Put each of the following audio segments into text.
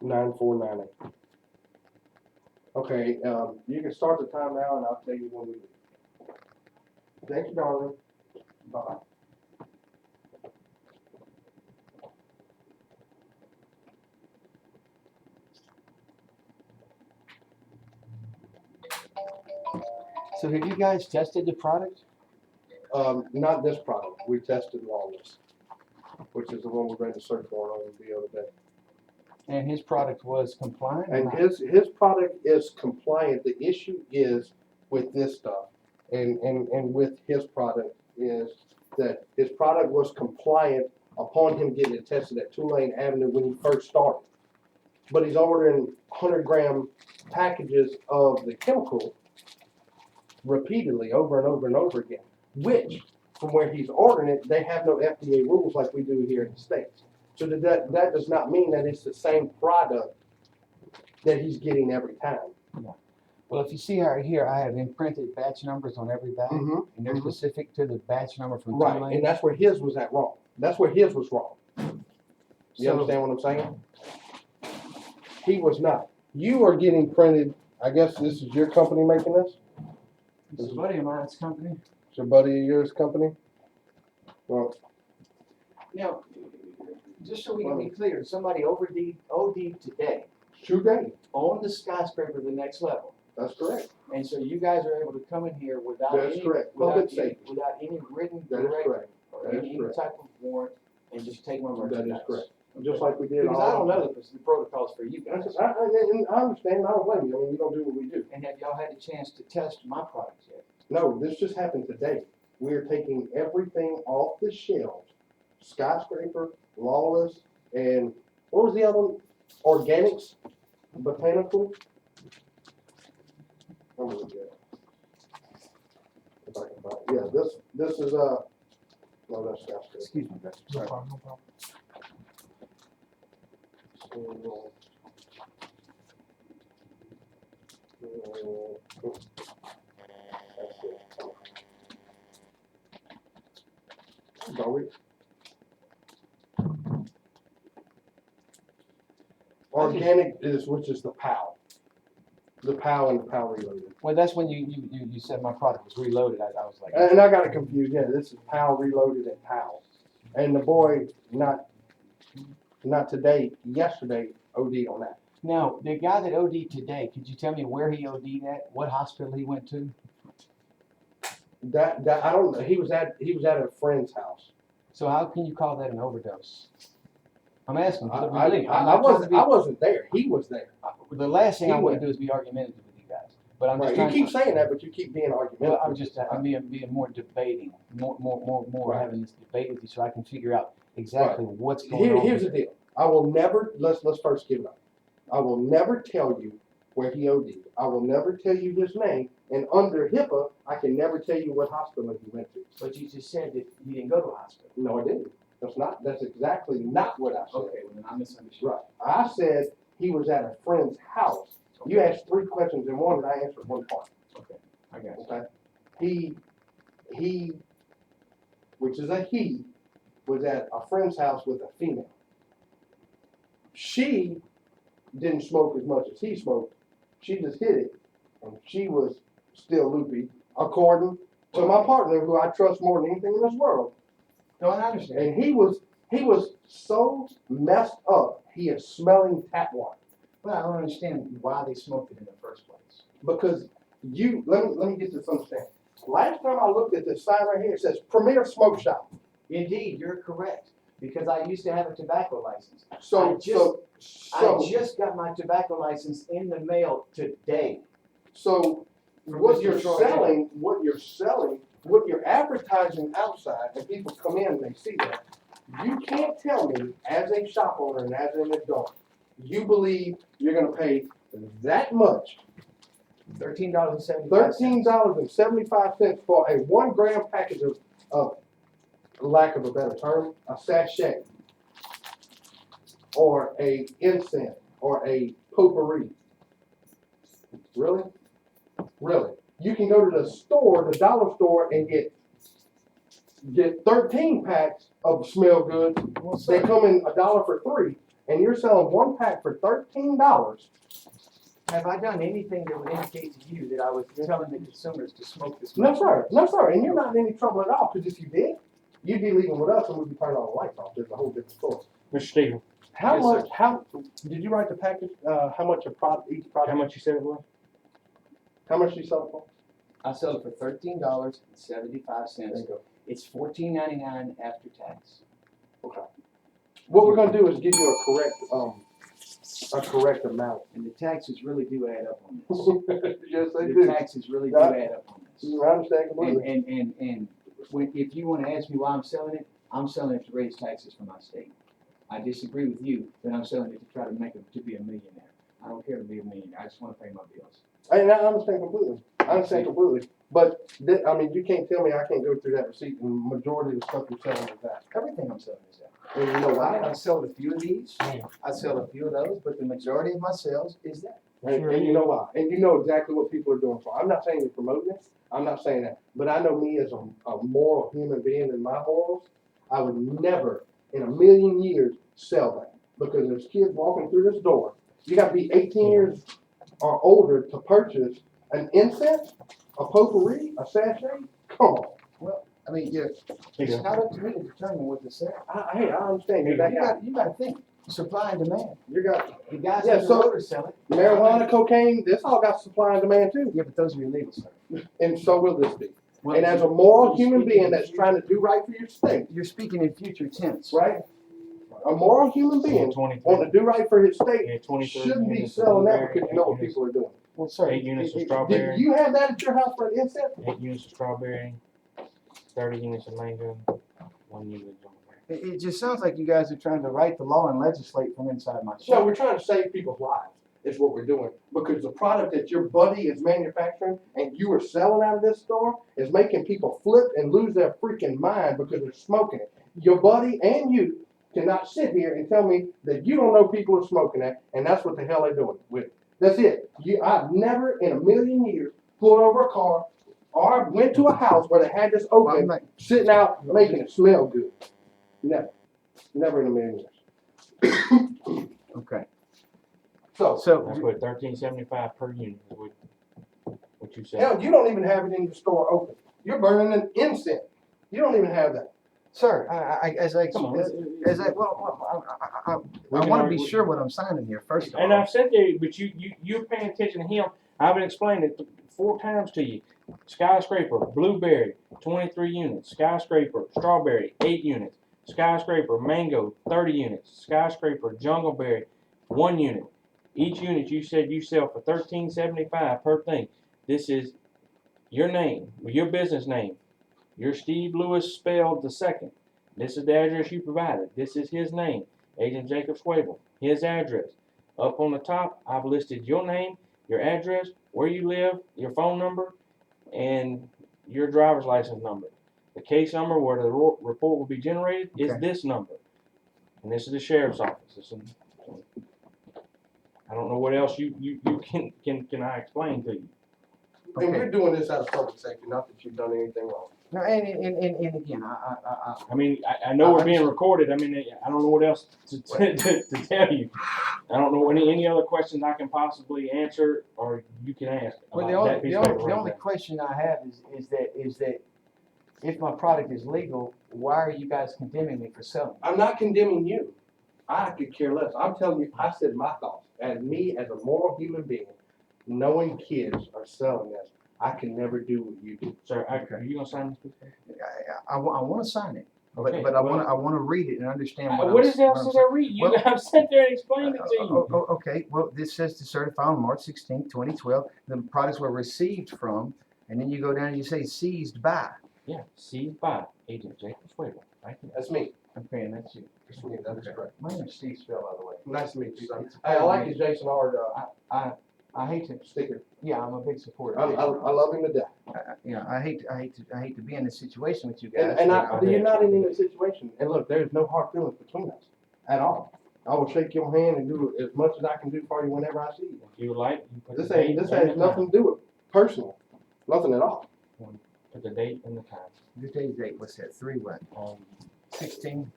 9490. Okay, you can start the time now, and I'll tell you when we do. Thank you, darling. Bye. So have you guys tested the product? Not this product. We tested Lawless, which is the one we ran the search warrant on the other day. And his product was compliant? And his product is compliant. The issue is with this stuff, and with his product is that his product was compliant upon him getting it tested at Tulane Avenue when he first started. But he's ordering 100-gram packages of the chemical repeatedly over and over and over again, which, from where he's ordering it, they have no FDA rules like we do here in the States. So that does not mean that it's the same product that he's getting every time. Yeah. Well, if you see right here, I have imprinted batch numbers on every bag, and they're specific to the batch number from Right, Tulane. and that's where his was at wrong. That's where his was wrong. You understand what I'm saying? He was not. You are getting printed, I guess this is your company making this? It's a buddy of mine's company. It's a buddy of yours company? Well, Now, just so we can be clear, somebody OD'd today today, on the skyscraper the next level. that's correct. And so you guys are able to come in here without That's any, correct. without Public any, safety. without any written That is directive correct. or That is any correct. type of warrant and just take my merchandise. That is correct. Just like we did. Because I don't all- know the protocols for you guys. I understand. I don't blame you. I mean, you don't do what we do. And have y'all had a chance to test my products yet? No, this just happened today. We're taking everything off the shelves. Skyscraper, Lawless, and what was the other one? Organics, botanical. I'm gonna get it. If I can find it. Yeah, this is no, that's skyscraper. Excuse me, guys. No problem, no problem. That's it. Are we? Organic is, which is the POW. The POW and the POW reloaded. Well, that's when you said my product was reloaded. I was like, And I got it confused. Yeah, this is POW reloaded and POW. And the boy, not today, yesterday, OD on that. now, the guy that OD'd today, could you tell me where he OD'd at? What hospital he went to? That I don't know. He was at a friend's house. So how can you call that an overdose? I'm asking. I believe me, I'm not trying to be- wasn't there. He was there. The last thing He I want went. to do is be argumentative with you guys. But I'm just Right. trying You keep saying that, but you keep being argumentative. well, I'm being more debating, more Right. having this debate with you so I can figure out exactly what's going on. Here's the deal. I will never, let's first give it up. I will never tell you where he OD'd. I will never tell you his name. And under HIPAA, I can never tell you what hospital he went to. But you just said that he didn't go to a hospital. No, I didn't. That's exactly not what I said. Okay, well then I misunderstood. Right. I said he was at a friend's house. You asked 3 questions in one, and I answered one part. Okay, I got you. Okay? He, which is a he, was at a friend's house with a female. She didn't smoke as much as he smoked. She just hit it, and she was still loopy, according to my partner, who I trust more than anything in this world. No, I understand. And he was so messed up, he is smelling tap water. But I don't understand why they smoked it in the first place. Because let me get this understanding. Last time I looked at this sign right here, it says Premier Smoke Shop. Indeed, you're correct. Because I used to have a tobacco license. So I just got my tobacco license in the mail today. So From what Mr. you're Troy selling, what you're advertising outside, and people come in and they see that, you can't tell me as a shop owner and as an adult, you believe you're gonna pay that much, $13.75. $13.75 for a 1 gram package of lack of a better term, a sachet, or a incense, or a potpourri. Really? Really? You can go to the store, the dollar store, and get 13 packs of smell goods. Well, They sir, come in $1 for 3, and you're selling one pack for $13. Have I done anything that would indicate to you that I was telling the consumers to smoke this? No, sir. No, sir. And you're not in any trouble at all, because if you did, you'd be leaving with us and we'd be turning all the lights off. There's a whole different story. Mr. Stephen, How Yes, much, did you write the package, how much a product, each product? how much you said it was? How much do you sell it for? I sell it for $13.75. There you go. It's $14.99 after tax. Okay. What we're gonna do is give you a correct amount. And the taxes really do add up on this. Yes, they The do. taxes really do add up on this. I understand completely. And if you wanna ask me why I'm selling it to raise taxes for my state. I disagree with you, that I'm selling it to try to make it to be a millionaire. I don't care to be a millionaire, I just wanna pay my bills. And I understand completely. I understand completely. But, I mean, you can't tell me I can't go through that receipt and majority of the stuff you're selling is that. Everything I'm selling is that. And you know why? I sell a few of these, I sell a few of those, but the majority of my sales is that. And you know why? And you know exactly what people are doing for. I'm not saying you're promoting it. I'm not saying that. But I know me as a moral human being and my morals, I would never in a million years sell that. Because there's kids walking through this door. You got to be 18 years or older to purchase an incense, a potpourri, a sachet. Come on. Well, I mean, it's not up to me to determine what to sell. Hey, I understand. You're that guy. You gotta think, supply and demand. You got The guys Yeah, on the so- road are selling. marijuana, cocaine. This all got supply and demand too. Yeah, but those are illegal, sir. And so will this be. And as a moral human being that's trying to do right for your state, You're speaking in future tense. right? A moral human being want to do right for his state Yeah, 23 shouldn't be units of selling that blueberry, because you know what 8 people are doing. Well, sir. 8 units of Did strawberry, you have that at your house for an incense? 8 units of strawberry, 30 units of mango, 1 unit of jungleberry. It just sounds like you guys are trying to write the law and legislate from inside my No, shop. we're trying to save people's lives, is what we're doing. Because the product that your buddy is manufacturing and you are selling out of this store is making people flip and lose their freaking mind because they're smoking it. Your buddy and you cannot sit here and tell me that you don't know people are smoking that, and that's what the hell they're doing with it. That's it. I've never in a million years pulled over a car or went to a house where they had this Well, I'm open, not- sitting out making it smell good. Never. Never in a million years. Okay. So, That's what 13.75 per unit is what you said. hell, you don't even have it in your store open. You're burning an incense. You don't even have that. Sir, Come on, I want to be sure what I'm signing here, first of all. And I've said to you, but you're paying attention to him. I've been explaining it 4 times to you. Skyscraper, blueberry, 23 units. Skyscraper, strawberry, 8 units. Skyscraper, mango, 30 units. Skyscraper, jungleberry, 1 unit. Each unit you said you sell for $13.75 per thing. This is your name, your business name. You're Steve Lewis spelled the second. This is the address you provided. This is his name, Agent Jacob Swable. His address. Up on the top, I've listed your name, your address, where you live, your phone number, and your driver's license number. The case number where the report will be generated is Okay. this number. And this is the sheriff's office. I don't know what else you can I explain to you. And Okay. we're doing this out of public safety, not that you've done anything wrong. No, and again, I mean, I know we're being recorded. I mean, I don't know what else to tell you. I don't know any other questions I can possibly answer or you can ask. well, about that piece of paper the right only there. question I have is that if my product is legal, why are you guys condemning me for selling? I'm not condemning you. I could care less. I'm telling you, I said my thoughts. As me, as a moral human being, knowing kids are selling this, I can never do what you do. Sir, are you gonna sign this piece of paper? I want to sign it, but Okay, I well- want to read it and understand what What I'm, is else what I'm does I read? You Well- I've sat there and explained it to you. Okay, well, this says to certify on March 16, 2012, the products were received from, and then you go down and you say seized by. Yeah, seized by Agent Jacob Swable, right there. That's me. Okay, and that's you. That's me. That is correct. My name's Steve Spell, by the way. Nice to meet you, son. It's- Hey, I like his Jason Hard I hate to, sticker. yeah, I'm a big supporter. I love him to death. I hate to be in this situation with you guys. And but you're not in any situation. And look, there's no hard feelings between us at all. I will shake your hand and do as much as I can do for you whenever I see you. If you would like, you put This the date has and the nothing to do with personal. Nothing at all. time. Put the date and the time. Today's date, what's that, 3 what? 16?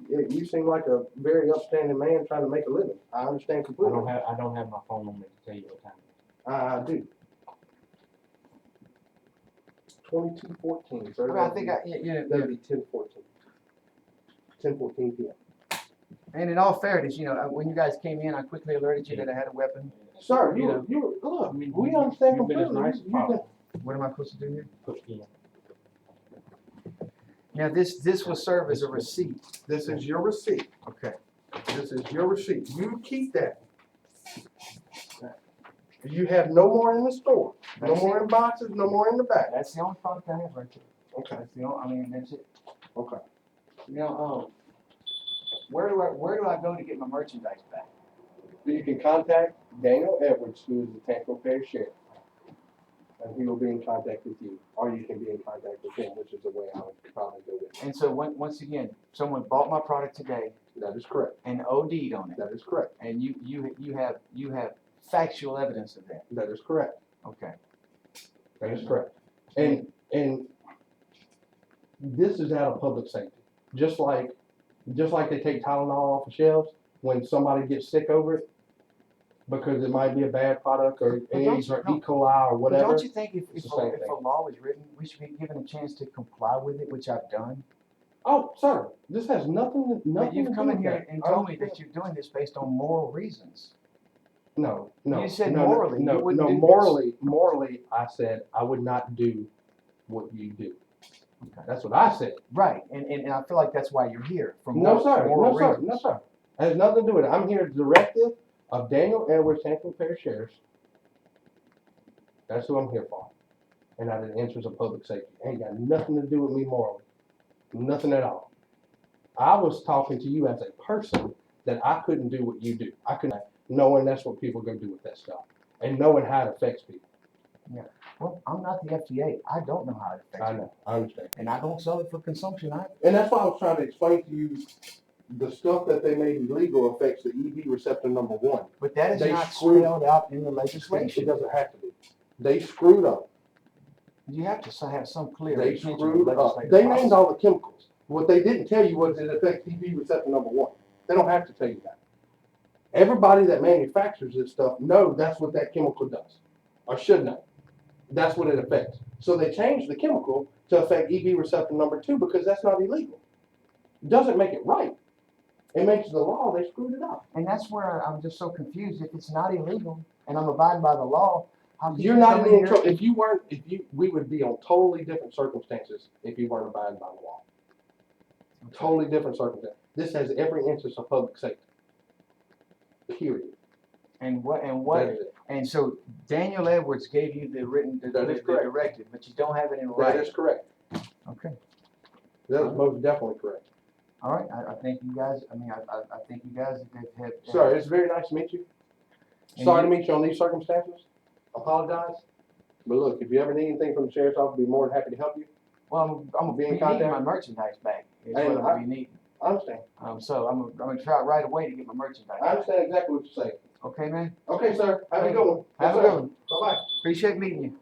You seem like a very upstanding man trying to make a living. I understand I completely. don't have my phone on me to tell you what time it is. I do. 22:14, sir. I think That'd be 10:14. 10:14 p.m. and in all fairness, when you guys came in, I quickly alerted you that I had a weapon. Sir, You know, look, I mean, we understand you've been as completely. nice as You've been- possible. What am I supposed to do here? Yeah. Now, this will serve as a receipt. This is your receipt. Okay. This is your receipt. You keep that. You have no more in the store. No That's more in boxes, no more in the back. That's the only product I have right there. Okay, That's the only, that's it. okay. Where do I go to get my merchandise back? You can contact Daniel Edwards, who is the Tangipahoa Parish Sheriff. And he will be in contact with you, or you can be in contact with him, which is the way I would probably go with it. And so once again, someone bought my product today That is correct. and OD'd on it, That is correct. and you have factual evidence of that. That is correct. Okay. That is correct. And this is out of public safety. Just like they take Tylenol off the shelves when somebody gets sick over it, because it might be a bad product or But don't AIDS you- or no. E. coli or But whatever. don't you think if It's the same if thing. a law is written, we should be given a chance to comply with it, which I've done? Oh, sir, this has nothing But to you've do come in with here that. and I told me don't- that you're doing this based on moral reasons. No. You said no, morally, you No, wouldn't no, do this. morally, I said I would not do what you do. Okay. That's what I said. Right, and I feel like that's why you're here, for No, moral, sir, moral no, sir, reasons. no, sir. It has nothing to do with it. I'm here at the directive of Daniel Edwards, Tangipahoa Parish Sheriff. That's who I'm here for. And out of the interest of public safety. Ain't got nothing to do with me morally. Nothing at all. I was talking to you as a person that I couldn't do what you do. I couldn't, knowing that's what people go do with that stuff. And knowing how it affects people. Well, I'm not the FDA, I don't know how it affects I me. know, I understand. And I don't sell it for consumption either. And that's why I was trying to explain to you, the stuff that they made illegal affects the EV receptor number 1. But that is They not screwed- spelled out in the It legislation. doesn't have to be. They screwed up. You have to have some clear They intention of screwed up. legislative They process. named all the chemicals. What they didn't tell you was it affects EV receptor number 1. They don't have to tell you that. Everybody that manufactures this stuff knows that's what that chemical does, or should know. That's what it affects. So they changed the chemical to affect EV receptor number 2 because that's not illegal. It doesn't make it right. It makes the law, they screwed it up. And that's where I'm just so confused. If it's not illegal and I'm abiding by the law, how can You're you not come in here trouble. and- We would be on totally different circumstances if you weren't abiding by the law. Totally different circumstances. This has every interest of public safety. Period. And what That is it. and so Daniel Edwards gave you the written That is the correct. directive, but you don't have it in That writing. is correct. Okay. That is most definitely correct. All right. I think you guys. I think you guys have. Sir, it's very nice to meet you. And Sorry to you- meet you on these circumstances. Apologize. But look, if you ever need anything from the sheriff's office, I'll be more than happy to help you. Well, I'm gonna Be in be needing my contact. merchandise back. Is Hey, what I'm gonna be needing. I understand. So I'm gonna try right away to get my merchandise. I understand exactly what you're saying. Okay, man. Okay, sir. Have a good one. Have a Yes, good sir. one. Bye-bye. Appreciate meeting you.